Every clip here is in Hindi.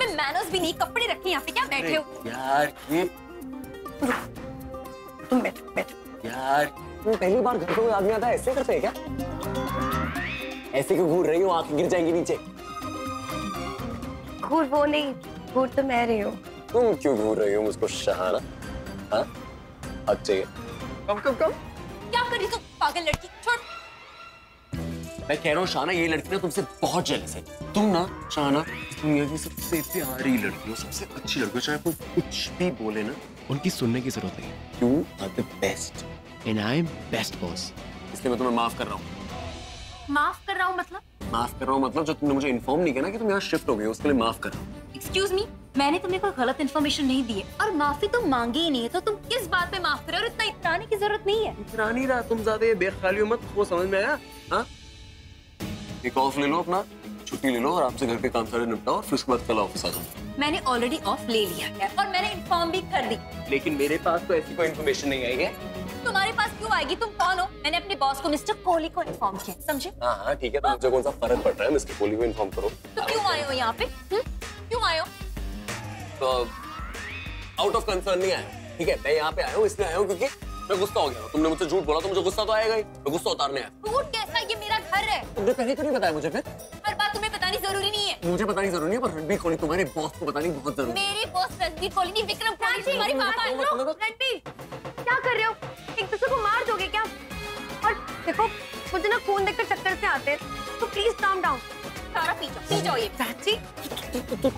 तुम्हें मैनर्स भी नहीं, कपड़े रखे यहाँ पे, क्या बैठे हो यार? ये तुम बैठो यार, तुम पहली बार घर पे कोई आदमी आता है ऐसे करते हैं क्या? ऐसे क्यों घूर रही हो? आंखें गिर जाएंगी नीचे। घूर वो नहीं, घूर तो मैं रही हूँ। तुम क्यों घूर रही हो मुझको शहाना? हाँ, हक चाहिए। कम कम कम। क्या कर रही तू पागल लड़की? छोड़। मैं कह रहा हूँ शाना, ये लड़की ना तुमसे बहुत जेलस है। तुम ना शाना दुनिया की सबसे प्यारी लड़की हो, सबसे अच्छी लड़की हो, चाहे कोई कुछ भी बोले ना उनकी सुनने की जरूरत नहीं। You are the best and I am best boss. इसलिए मैं तुम्हें माफ कर रहा हूँ। माफ कर रहा हूँ मतलब? माफ कर रहा हूँ मतलब जो तुमने मुझे इन्फॉर्म नहीं किया ना कि तुम यहाँ शिफ्ट हो गए, उसके लिए माफ कर रहा हूँ। एक्सक्यूज मी, मैंने तुम्हें कोई गलत इन्फॉर्मेशन नहीं दी है और माफी तुम मांगी ही नहीं है, तो तुम किस बात पे माफ कर रहे हो? और इतना इतराने की जरूरत नहीं है। इतरानी रहा तुम ज्यादा बेख्याली मत, वो समझ में आया? हाँ, एक ऑफ ले लो, अपना छुट्टी ले लो और आपसे घर के काम सारे निपटाओ और फिर उसके बाद कल ऑफिस आ जाओ। मैंने ऑलरेडी ऑफ ले लिया है और मैंने इन्फॉर्म भी कर दी। लेकिन मेरे पास तो ऐसी कोई इन्फॉर्मेशन नहीं आई है। तुम्हारे पास क्यों आएगी? तुम कौन हो? मैंने अपने बॉस को मिस्टर कोहली को इन्फॉर्म किया, समझे? हाँ ठीक है, तो मुझे कौन सा फर्क पड़ रहा है? मिस्टर कोहली को इन्फॉर्म करो। तो क्यों आए हो यहाँ पे? क्यों आए हो? तो आउट ऑफ कंसर्न नहीं आया, ठीक है? मैं यहाँ पे आया हूँ, इसलिए आया हूँ क्योंकि मैं गुस्सा हो गया। तुमने मुझसे झूठ बोला तो मुझे गुस्सा तो आएगा ही। मैं गुस्सा उतारने आया। झूठ कैसा? ये मेरा घर है। तुमने पहले क्यों नहीं बताया मुझे? फिर हर बात तुम्हें बतानी जरूरी नहीं है। मुझे बतानी जरूरी है, पर रणबीर कोहली तुम्हारे बॉस को बतानी बहुत जरूरी है। मेरे बॉस रणबीर कोहली नहीं, विक्रम कोहली तुम्हारी बात है। रणबीर क्या कर रहे हो? एक दूसरे को मार दोगे क्या? और देखो मुझे ना खून देखकर चक्कर से आते हैं, तो प्लीज काम डाउन। सारा पी जाओ ये।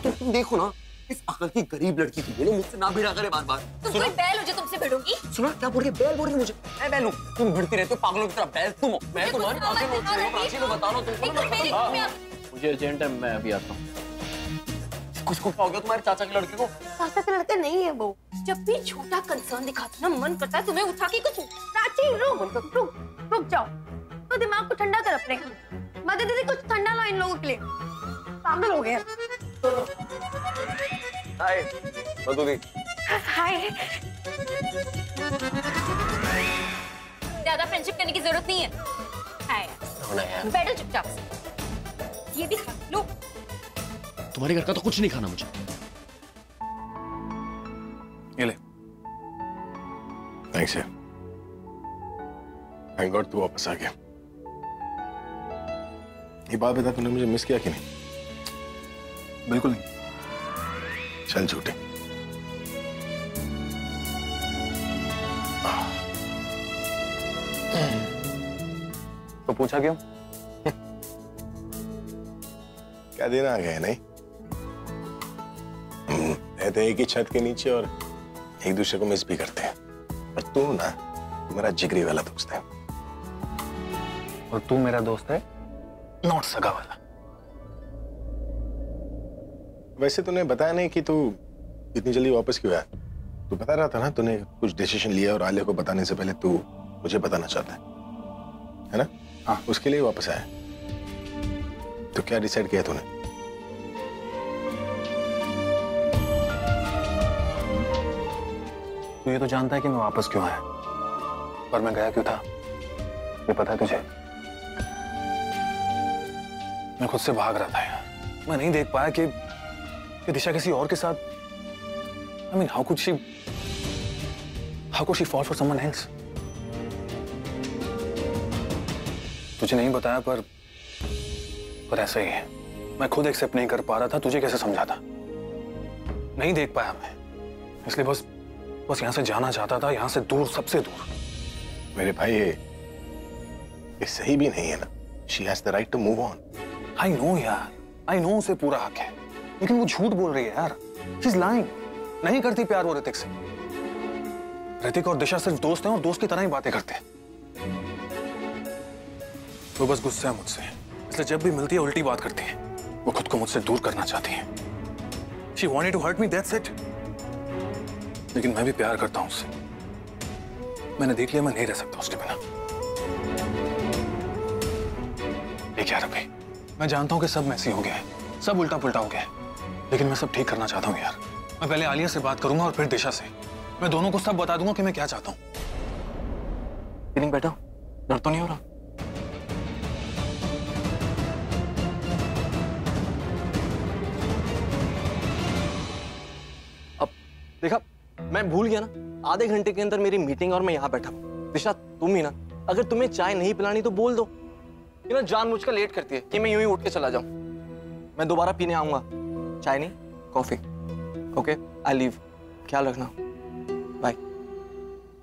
तुम देखो ना, इस अकल की गरीब लड़की को बोलो मुझसे ना भिड़ा करे बार बार। तुम कोई बैल हो जो तुमसे भिड़ूंगी? सुना क्या बोल रही है? बैल बोल रही है मुझे? मैं बैल हूँ? तुम भिड़ती रहते हो पागलों की तरह। बैल तुम हो, मैं तुम्हारी आंखें नोच रही हूँ। प्राची को बता लो तुमको। मुझे अर्जेंट है, मैं अभी आता हूँ। कुछ क्या हो गया तुम्हारे चाचा के लड़के को? चाचा के लड़के नहीं है वो। जब भी छोटा कंसर्न दिखाती ना, मन करता है तुम्हें उठा के कुछ। प्राची रुक जाओ, तो दिमाग को ठंडा कर अपने। मदद दीदी कुछ ठंडा लो इन लोगों के लिए, पागल हो गए। हाय मधु दी। हाय। ज्यादा फ्रेंडशिप करने की जरूरत नहीं है। हाय बैठो चुपचाप से। ये भी खा लो। तुम्हारे घर का तो कुछ नहीं खाना मुझे। ये ले। थैंक्स यार। थैंक गॉड तू वापस आ गया। ये बात बता, तूने मुझे मिस किया कि नहीं? बिल्कुल नहीं। चल झूठे। तो पूछा क्यों? क्या दिन आ गए नहीं? रहते एक ही छत के नीचे और एक दूसरे को मिस भी करते हैं। और तू ना मेरा जिगरी वाला दोस्त है। और तू मेरा दोस्त है, नॉट सगा वाला। वैसे तूने बताया नहीं कि तू इतनी जल्दी वापस क्यों आया? तू बता रहा था ना तूने कुछ डिसीजन लिया और आलिया को बताने से पहले तू मुझे बताना चाहता है ना? हाँ, उसके लिए वापस आया। तो क्या डिसाइड किया तूने? तू ये तो जानता है कि मैं वापस क्यों आया, पर मैं गया क्यों था ये पता है तुझे? मैं खुद से भाग रहा था यार। मैं नहीं देख पाया कि दिशा किसी और के साथ। I mean, how could she fall for someone else? तुझे नहीं बताया पर ऐसा ही है। मैं खुद एक्सेप्ट नहीं कर पा रहा था, तुझे कैसे समझाता? नहीं देख पाया मैं, इसलिए बस यहां से जाना चाहता था, यहां से दूर, सबसे दूर। मेरे भाई ये सही भी नहीं है ना। She has the right to move on. I know यार, I know उसे पूरा हक है, लेकिन वो झूठ बोल रही है यार। She's lying. नहीं करती प्यार वो ऋतिक से। ऋतिक और दिशा सिर्फ दोस्त हैं और दोस्त की तरह ही बातें करते हैं। वो बस गुस्सा है मुझसे, इसलिए जब भी मिलती है उल्टी बात करती है। वो खुद को मुझसे दूर करना चाहती है। She wanted to hurt me, that's it. लेकिन मैं भी प्यार करता हूं उससे। मैंने देख लिया मैं नहीं रह सकता उसके बिना। देख यार अभी मैं जानता हूं कि सब मैसी हो गया है, सब उल्टा पुल्टा हो गया है, लेकिन मैं सब ठीक करना चाहता हूं यार। मैं पहले आलिया से बात करूंगा और फिर दिशा से। मैं दोनों को सब बता दूंगा कि मैं क्या चाहता हूं। फीलिंग बेटा, डर तो नहीं हो रहा? देखा, मैं भूल गया ना, आधे घंटे के अंदर मेरी मीटिंग और मैं यहाँ बैठा हूँ। दिशा तुम ही ना, अगर तुम्हें चाय नहीं पिलानी तो बोल दो। ये ना जानबूझकर लेट करती है कि मैं यूं ही उठ के चला जाऊं। मैं दोबारा पीने आऊंगा, चाय नहीं कॉफी। Okay, I leave. ख्याल रखना, बाय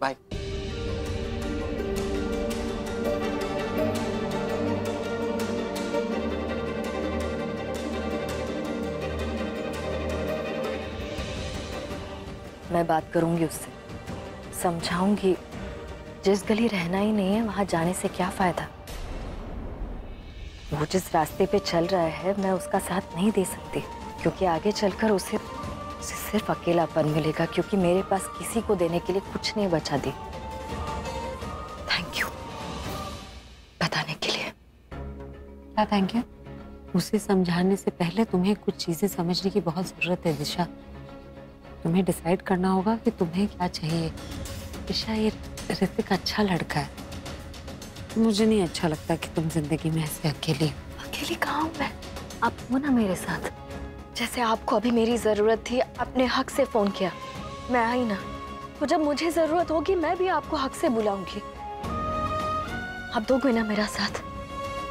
बाय। मैं बात करूंगी उससे, समझाऊंगी जिस गली रहना ही नहीं है वहां जाने से क्या फायदा। वो जिस रास्ते पे चल रहा है मैं उसका साथ नहीं दे सकती, क्योंकि आगे चलकर उसे सिर्फ अकेलापन मिलेगा, क्योंकि मेरे पास किसी को देने के लिए कुछ नहीं बचा दी। थैंक यू बताने के लिए। क्या थैंक यू? उसे समझाने से पहले तुम्हें कुछ चीजें समझने की बहुत जरूरत है दिशा। तुम्हें डिसाइड करना होगा कि तुम्हें क्या चाहिए। दिशा, ये ऋतिक अच्छा लड़का है, मुझे नहीं अच्छा लगता कि तुम जिंदगी में ऐसे अकेली। अकेली कहाँ हूँ मैं? आप हो ना मेरे साथ। जैसे आपको अभी मेरी जरूरत थी, अपने हक से फोन किया, मैं आई ना। तो जब मुझे जरूरत होगी मैं भी आपको हक से बुलाऊंगी। आप दोगे ना मेरा साथ?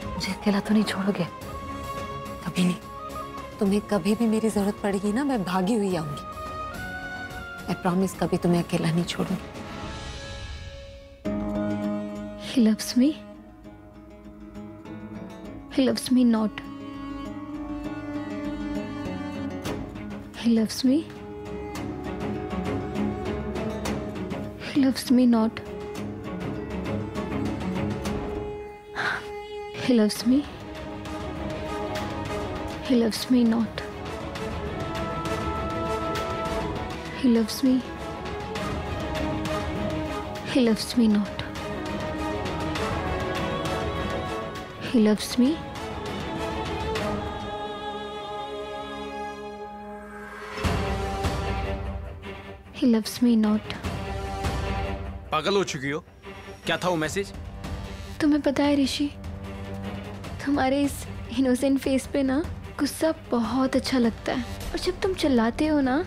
मुझे अकेला तो नहीं छोड़ोगे? कभी नहीं। तुम्हें कभी भी मेरी जरूरत पड़ेगी ना, मैं भागी हुई आऊंगी। मैं प्रॉमिस, कभी तुम्हें अकेला नहीं छोड़ूंगी। He loves me. He loves me not. He loves me. He loves me not. He loves me. He loves me not. He loves me. He loves me not. He loves me. He loves me not. पागल हो चुकी हो? क्या था वो मैसेज? तुम्हें पता है ऋषि, तुम्हारे इस इनोसेंट फेस पे ना गुस्सा बहुत अच्छा लगता है, और जब तुम चिल्लाते हो ना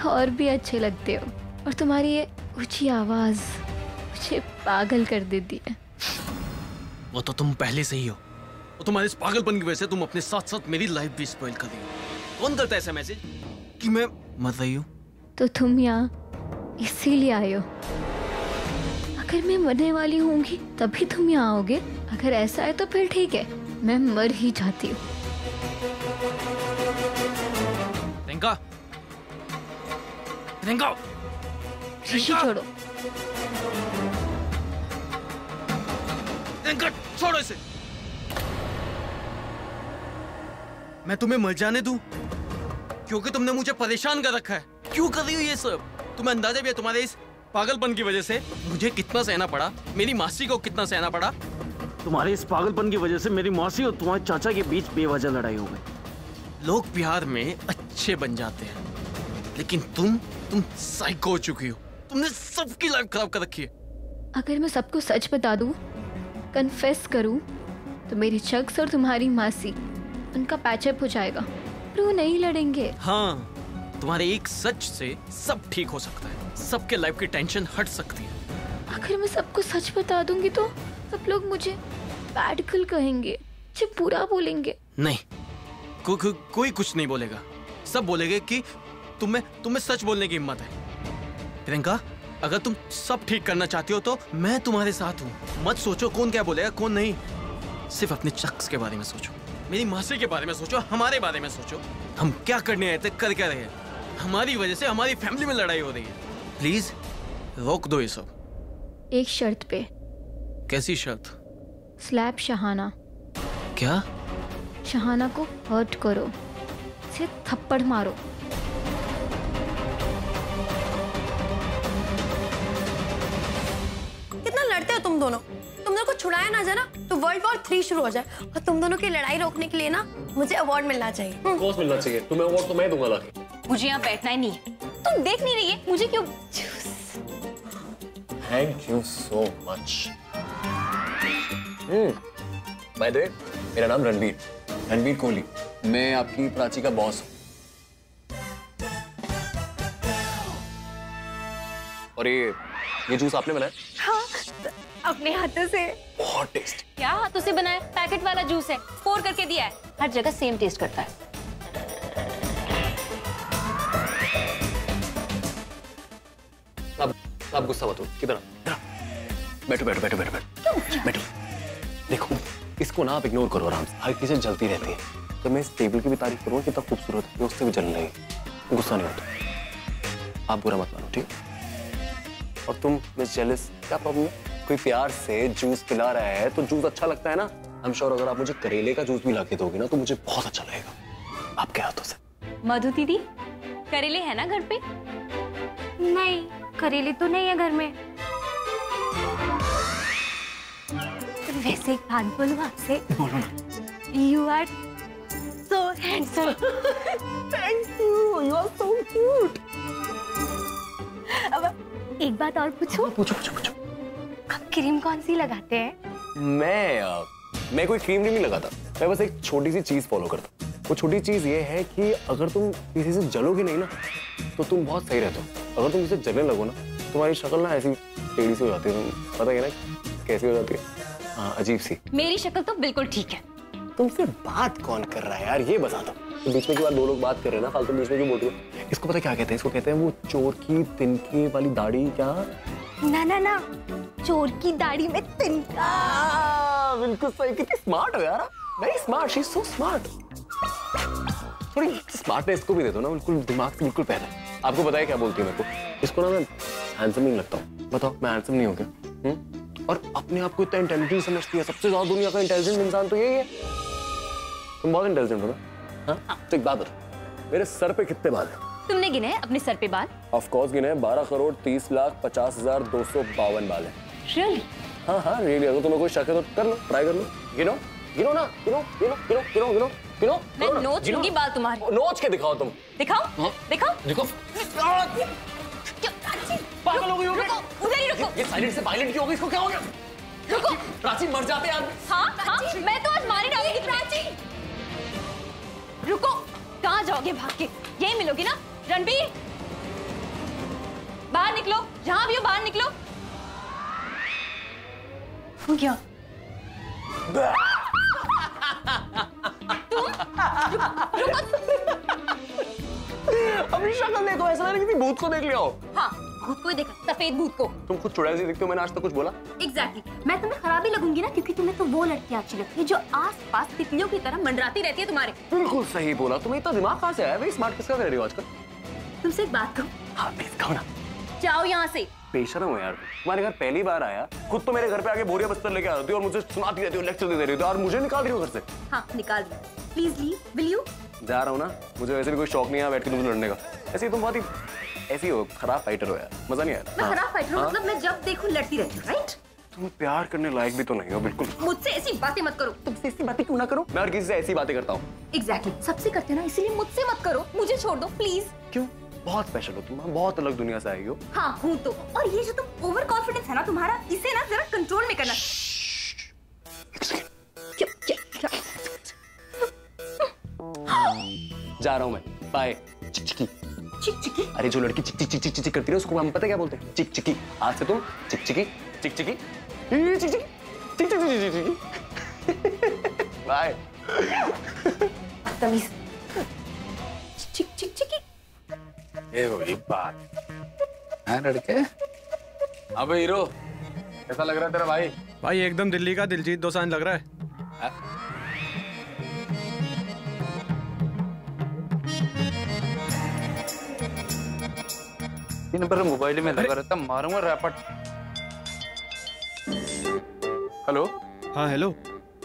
तो और भी अच्छे लगते हो, और तुम्हारी ये ऊंची आवाज मुझे पागल कर देती है। वो तो तुम पहले से ही हो। वो तुम्हारे इस पागलपन की वजह से तुम अपने साथ साथ मेरी लाइफ भी स्पॉइल कर रही हो। कौन करता है ऐसा मैसेज कि मैं मर रही हूँ? तो तुम यहाँ इसीलिए आए हो। अगर मैं मरने वाली होंगी तभी तुम यहाँ आओगे। अगर ऐसा है तो फिर ठीक है, मैं मर ही जाती हूँ। प्रियंका, प्रियंका, ऋषि छोड़ो। प्रियंका छोड़ो इसे। मैं तुम्हें मर जाने दूं? क्योंकि तुमने मुझे परेशान कर रखा है। क्यों कर रही हो ये सब? तुम्हें अंदाजा भी है तुम्हारे इस पागलपन की वजह से मुझे कितना सहना पड़ा, मेरी मासी को कितना सहना पड़ा। तुम्हारे इस पागलपन की वजह से मेरी मासी और तुम्हारे चाचा के बीच बेवजह लड़ाई हो गई। लोग प्यार में अच्छे बन जाते हैं, लेकिन तुम साइको हो चुकी हो। तुमने सबकी लाइफ खराब कर रखी है। अगर मैं सबको सच बता दूं, कन्फेस करूं, तो मेरे शख्स और तुम्हारी मासी, उनका पैचअप हो जाएगा, पर वो नहीं लड़ेंगे। हाँ, तुम्हारे एक सच से सब ठीक हो सकता है, सबके लाइफ की टेंशन हट सकती है। अगर मैं सबको सच बता दूंगी तो सब लोग मुझे बैड गर्ल कहेंगे, मुझे बुरा बोलेंगे। नहीं, कोई कुछ नहीं बोलेगा। सब बोलेंगे कि तुम्हें सच बोलने की हिम्मत है। प्रियंका, अगर तुम सब ठीक करना चाहती हो तो मैं तुम्हारे साथ हूँ। मत सोचो कौन क्या बोलेगा कौन नहीं। सिर्फ अपने शख्स के बारे में सोचो, मेरी मासी के बारे में सोचो, हमारे बारे में सोचो। हम क्या करने आए थे, कर क्या रहे हैं। हमारी वजह से हमारी फैमिली में लड़ाई हो रही है। प्लीज रोक दो ये सब। एक शर्त पे। कैसी शर्त? स्लैप शहाना। क्या? शहाना को हर्ट करो, उसे थप्पड़ मारो। कितना लड़ते हो तुम दोनों? तुम दोनों को छुड़ाया ना जाए ना तो वर्ल्ड वॉर 3 शुरू हो जाए, और तुम दोनों की लड़ाई रोकने के लिए ना मुझे अवार्ड मिलना चाहिए। कोर्स मिलना चाहिए तुम्हें। अवार्ड तो मैं दूंगा लाके। मुझे यहाँ बैठना ही नहीं है। तुम देख नहीं रही है मुझे क्यों? Thank you so much. By the way, मेरा नाम रणवीर कोहली। मैं आपकी प्राची का बॉस हूँ। और ये जूस आपने बनाया? हाँ, अपने हाथों से। बहुत टेस्ट। क्या हाथों से बनाया? पैकेट वाला जूस है, पोर करके दिया है। हर जगह सेम टेस्ट करता है। आप गुस्सा मत हो। किधर? बैठो बैठो बैठो बैठो बैठो बैठो। देखो इसको ना आप इग्नोर करो आराम से। हर किसी जलती रहती है। तो मैं इस टेबल की भी तारीफ करूँ कितना खूबसूरत है, उससे भी जलने लगी। गुस्सा नहीं होता। आप बुरा मत मानो, ठीक? और तुम मिस जेलिस, क्या प्रॉब्लम है? कोई प्यार से जूस पिला रहा है तो जूस अच्छा लगता है ना। आई एम श्योर अगर आप मुझे करेले का जूस भी ला के दोगे ना तो मुझे बहुत अच्छा लगेगा आपके हाथों से। मधु दीदी, करेले है ना घर पे? नहीं, करेले तो नहीं है घर में। वैसे एक बात बोलूं आपसे? बोलो ना। You are so handsome. Thank you, you are so cute. अब एक बात और पूछूं? पूछो पूछो पूछो। आप क्रीम कौन सी लगाते हैं? मैं कोई क्रीम नहीं लगाता। मैं बस एक छोटी सी चीज फॉलो करता। वो छोटी चीज ये है कि अगर तुम किसी से जलोगे नहीं ना तो तुम बहुत सही रहते हो। अगर तुम किसी से जलने लगो ना तुम्हारी शक्ल ना ऐसी टेढ़ी सी हो जाती है। पता है ना कैसी हो जाती है? हाँ, अजीब सी। मेरी शक्ल तो बिल्कुल ठीक है। तुमसे बात कौन कर रहा है यार, ये बता दो। तो बीच में की बात दो लोग बात कर रहे हैं ना, फालतू बीच में क्यों बोल रहे हो? इसको पता क्या कहते हैं? इसको कहते हैं वो चोर की तिनके वाली दाढ़ी। क्या? ना ना ना, चोर की दाढ़ी में तिनका। बिल्कुल सही। कितनी स्मार्ट हो यार, very smart. She is so smart. थोड़ी स्मार्टनेस को भी दे दो ना, बिल्कुल दिमाग से बिल्कुल पहले। आपको पता है क्या बोलती है मेरे को? इसको ना मैं हैंडसम नहीं लगता हूँ। बताओ मैं हैंडसम नहीं हो गया? और अपने आप को इतना इंटेलिजेंट समझती है। सबसे ज्यादा दुनिया का इंटेलिजेंट इंसान तो यही है। तुम बहुत इंटेलिजेंट हो ना? हाँ? तो एक बात बताओ, मेरे सर पे कितने बाल हैं? तुमने गिने हैं अपने सर पे बाल? ऑफ कोर्स गिने हैं। 12,30,50,252 बाल हैं। रियली? हाँ हाँ रियली। अगर तुम्हें कोई शक है तो कर लो, ट्राई कर लो। गिनो गिनो ना, गिनो गिनो गिनो गिनो गिनो गिनो। मैं नोच लूंगी बाल तुम्हारे। नोच के दिखाओ तुम। दिखाओ? हाँ? दिखाओ? देखो पागल हो गई हो गई। रुको, उधर ही रुको। ये साइलेंट से वायलेंट क्यों हो गई? इसको क्या हो गया? रुको। प्राची मर जाते हैं आदमी। हाँ हाँ, मैं तो आज मारी डालूंगी प्राची। रुको, कहाँ जाओगे भाग के? यही मिलोगी ना? रणबीर, बाहर निकलो। जहां भी हो बाहर निकलो। हो गया। अपनी शक्ल देखो, ऐसा लग रहा है किसी भूत को देख लिया हो। हाँ, भूत को ही देखा, सफेद भूत को। तुम खुद चुड़ैल सी दिखते हो, मैंने आज तक कुछ बोला? एग्जैक्टली। मैं तुम्हें खराब ही लगूंगी ना, क्योंकि तुम्हें तो वो लड़की अच्छी लगती है जो आस-पास तितलियों की तरह मंडराती रहती है तुम्हारे। बिल्कुल सही बोला। तुम्हें इतना दिमाग कहाँ से आया? वेरी स्मार्ट किसका कर रही हो आजकल? तुमसे एक बात कहूं? हाँ प्लीज कहो ना। जाओ यहाँ से। बेशरम हो यार, तुम्हारे घर पहली बार आया, खुद तो मेरे घर पे आके बोरिया बस्तर लेके आती हो और मुझे सुनाती रहती हो, लेक्चर दे रही हो, और मुझे निकाल रही हो घर से। हाँ निकाल दिया। Please leave, will you? जा रहा हूँ ना, मुझे वैसे भी कोई शौक नहीं है बैठ के तुमसे लड़ने का। ऐसे ही तुम बहुत ही ऐसी हो, खराब फाइटर हो यार, मजा नहीं आया। मैं खराब फाइटर हूँ? मतलब मैं जब देखूं लड़ती रहती हूँ, राइट? तुम प्यार करने लायक भी तो नहीं हो बिल्कुल। मुझसे ऐसी बातें मत करो। तुमसे ऐसी बातें क्यों ना करो? मैं हर किसी से ऐसी बातें करता हूँ। एग्जैक्टली, सबसे करते हो ना, इसीलिए मुझसे मत करो। मुझे छोड़ दो प्लीज। क्यों? बहुत स्पेशल हो तुम, बहुत अलग दुनिया से आई हो। हाँ हूँ तो। और ये जो तुम ओवर कॉन्फिडेंस है ना तुम्हारा, इसे ना जरा कंट्रोल में करना। जा रहा हूँ मैं, बाय। चिकचिकी। चिकचिकी? अरे जो लड़की चिक चिक चिक चिक चिक करती है उसको हम पता क्या बोलते हैं? चिकचिकी। आज से तुम चिकचिकी चिकचिकी चिकचिकी चिकचिकी चिकचिकी। बाय। तमीज। चिक चिक चिकी। ये वही बात है लड़के। अब हीरो कैसा लग रहा है तेरा भाई? भाई एकदम दिल्ली का दिलजीत दोसांझ लग रहा है। दिन भर मोबाइल में लगा रहता, मारूंगा रैपट। हेलो। हाँ हेलो।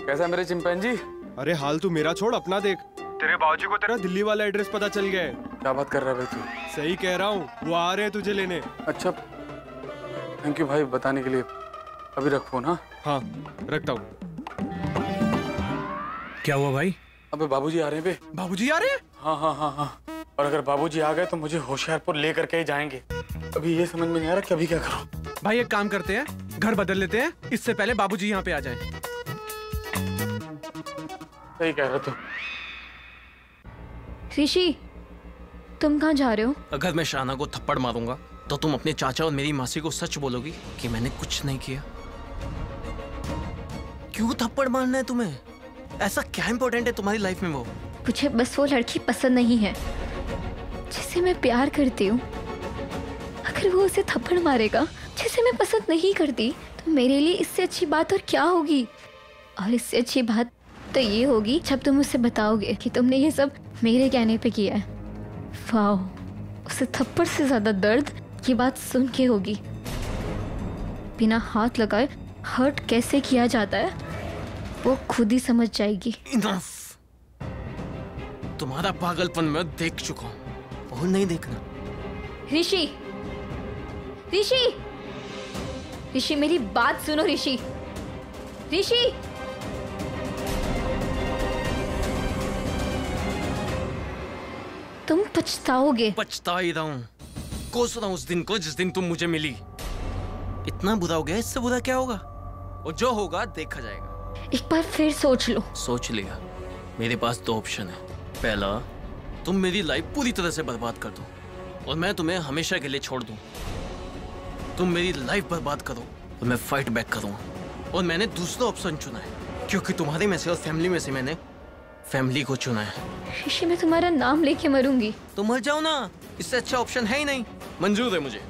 कैसा मेरे चिंपैंजी? अरे हाल तू मेरा छोड़, अपना देख। तेरे बाबूजी को तेरा दिल्ली वाला एड्रेस पता चल गया है। क्या बात कर रहा है भाई तू? सही कह रहा हूँ, वो आ रहे हैं तुझे लेने। अच्छा थैंक यू भाई बताने के लिए। अभी रख फोन। हाँ रखता हूँ। क्या हुआ भाई? अबे बाबूजी आ रहे हैं बे। बाबूजी आ रहे हैं? हाँ हाँ हाँ हाँ। और अगर बाबूजी आ गए तो मुझे होशियारपुर लेकर के ही जाएंगे। अभी ये समझ में नहीं आ रहा कि अभी क्या करूं। भाई एक काम करते हैं, घर बदल लेते हैं, इससे पहले बाबूजी यहाँ पे आ जाएं। सही कह रहे तू। ऋषि, तुम कहाँ जा रहे हो? अगर मैं शाना को थप्पड़ मारूंगा तो तुम अपने चाचा और मेरी मासी को सच बोलोगी कि मैंने कुछ नहीं किया? क्यों थप्पड़ मारना है तुम्हें? ऐसा क्या इंपॉर्टेंट है तुम्हारी लाइफ में? वो मुझे बस वो लड़की पसंद नहीं है जिसे मैं प्यार करती हूँ। अगर वो उसे थप्पड़ मारेगा जिसे मैं पसंद नहीं करती, तो मेरे लिए इससे अच्छी बात और क्या होगी? और इससे अच्छी बात तो ये होगी जब तुम उसे बताओगे कि तुमने ये सब मेरे कहने पे किया है। वाओ, उसे थप्पड़ से ज्यादा दर्द ये बात सुन के होगी। बिना हाथ लगाए हर्ट कैसे किया जाता है वो खुद ही समझ जाएगी। इनफ! तुम्हारा पागलपन मैं देख चुका हूँ, और नहीं देखना। ऋषि, ऋषि, ऋषि मेरी बात सुनो। ऋषि, ऋषि, तुम पछताओगे। पछता ही रहा हूँ, कोस रहा हूँ उस दिन को जिस दिन तुम मुझे मिली। इतना बुरा हो गया, इससे बुरा क्या होगा? और जो होगा देखा जाएगा। एक बार फिर सोच लो। सोच लिया। मेरे पास दो ऑप्शन है। पहला, तुम मेरी लाइफ पूरी तरह से बर्बाद कर दो और मैं तुम्हें हमेशा के लिए छोड़ दूं। तुम मेरी लाइफ बर्बाद करो और मैं फाइट बैक करूंगा। और मैंने दूसरा ऑप्शन चुना है क्योंकि तुम्हारे में से और फैमिली में से मैंने फैमिली को चुना है। ऋषि, मैं तुम्हारा नाम लेके मरूंगी। तुम मर जाओ ना, इससे अच्छा ऑप्शन है ही नहीं। मंजूर है मुझे,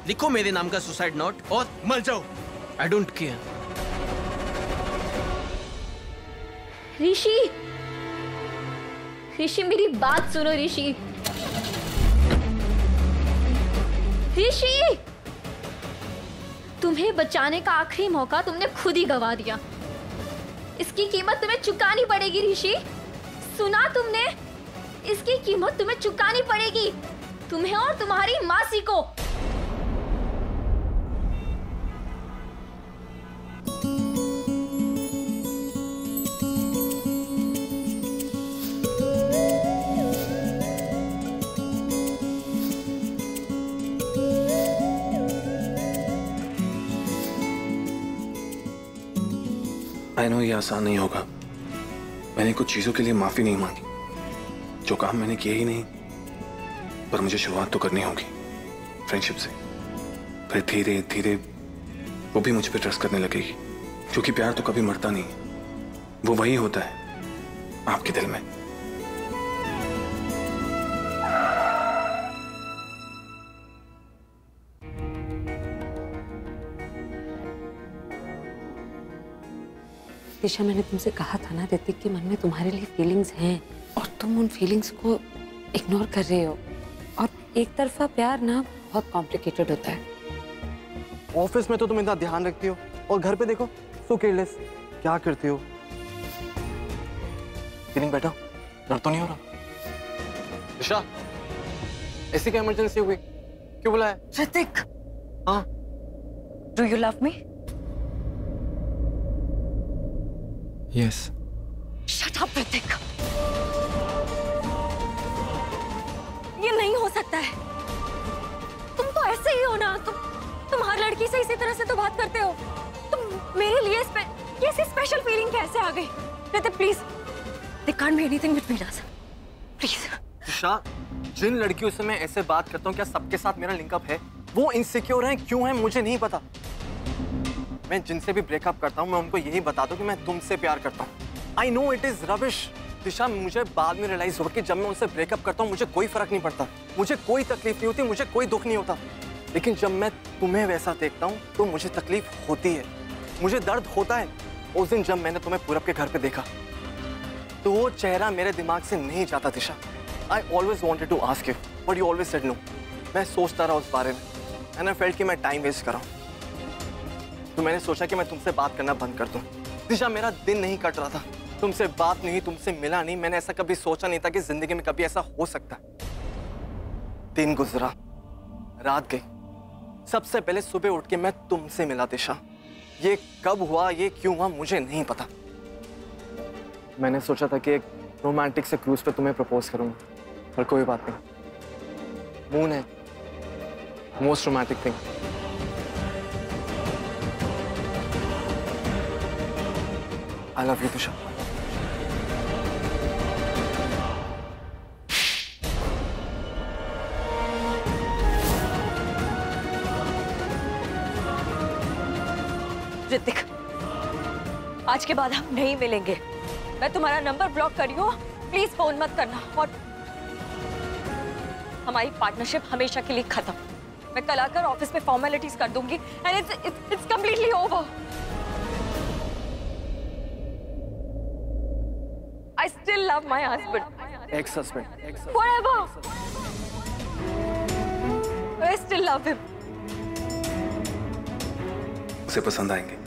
लिखो मेरे नाम का सुसाइड नोट और मर जाओ। I don't care. ऋषि, ऋषि मेरी बात सुनो। ऋषि, ऋषि, तुम्हें बचाने का आखिरी मौका तुमने खुद ही गवा दिया। इसकी कीमत तुम्हें चुकानी पड़ेगी। ऋषि, सुना तुमने? इसकी कीमत तुम्हें चुकानी पड़ेगी, तुम्हें और तुम्हारी मासी को। आई नो ये आसान नहीं होगा। मैंने कुछ चीजों के लिए माफी नहीं मांगी, जो काम मैंने किया ही नहीं, पर मुझे शुरुआत तो करनी होगी फ्रेंडशिप से। फिर धीरे धीरे वो भी मुझ पर ट्रस्ट करने लगेगी, क्योंकि प्यार तो कभी मरता नहीं, वो वही होता है आपके दिल में। दिशा, मैंने तुमसे कहा था ना ऋतिक के मन में तुम्हारे लिए फीलिंग्स हैं और तुम उन फीलिंग्स को इग्नोर कर रहे हो। और एक तरफा प्यार ना बहुत कॉम्प्लिकेटेड होता है। ऑफिस में तो तुम इतना ध्यान रखती हो और घर पे देखो सो केयरलेस। क्या करती हो? फीलिंग बेटा, डर तो नहीं हो रहा? दिशा, ऐसी क्या इमरजेंसी हो गई? क्यों बुलाया? ऋतिक, हाँ, do you love me? Yes. Shut up Hrithik, ये नहीं हो सकता है। तुम तो ऐसे ही हो ना, तुम हर लड़की से इसी तरह से तो बात करते हो। तुम मेरे लिए ये स्पेशल फीलिंग कैसे आ गई? Hrithik please, there can't be anything between us. Please. Disha, जिन लड़कियों से मैं ऐसे बात करता हूँ क्या सबके साथ मेरा लिंकअप है? वो इनसिक्योर हैं, क्यों है मुझे नहीं पता। मैं जिनसे भी ब्रेकअप करता हूँ मैं उनको यही बता दूं कि मैं तुमसे प्यार करता हूँ। I know it is rubbish. Disha, मुझे बाद में रियलाइज हुआ कि जब मैं उनसे ब्रेकअप करता हूँ मुझे कोई फर्क नहीं पड़ता, मुझे कोई तकलीफ नहीं होती, मुझे कोई दुख नहीं होता। लेकिन जब मैं तुम्हें वैसा देखता हूँ तो मुझे तकलीफ होती है, मुझे दर्द होता है। उस दिन जब मैंने तुम्हें पूरब के घर पे देखा तो वो चेहरा मेरे दिमाग से नहीं जाता। Disha, I always wanted to ask you but you always said no. मैं सोचता रहा उस बारे में एंड आई फेल्ट कि मैं टाइम वेस्ट कर रहा हूँ, तो मैंने सोचा कि मैं तुमसे बात करना बंद कर दूं। दिशा, मेरा दिन नहीं कट रहा था, तुमसे बात नहीं, तुमसे मिला नहीं। मैंने ऐसा कभी सोचा नहीं था कि जिंदगी में कभी ऐसा हो सकता है। दिन गुजरा, रात गई, सबसे पहले सुबह उठ के मैं तुमसे मिला। दिशा, ये कब हुआ, ये क्यों हुआ, मुझे नहीं पता। मैंने सोचा था कि एक रोमांटिक से क्रूज पे तुम्हें प्रपोज करूंगा, पर कोई बात नहीं। मून है most romantic thing. I love you, Disha. Hrithik, आज के बाद हम नहीं मिलेंगे। मैं तुम्हारा नंबर ब्लॉक कर रही हूँ, प्लीज फोन मत करना। और हमारी पार्टनरशिप हमेशा के लिए खत्म। मैं कल आकर ऑफिस में फॉर्मेलिटीज कर दूंगी and it's completely over. I still love my husband. Ex-husband. Whatever. I still love him. उसे पसंद आएंगे।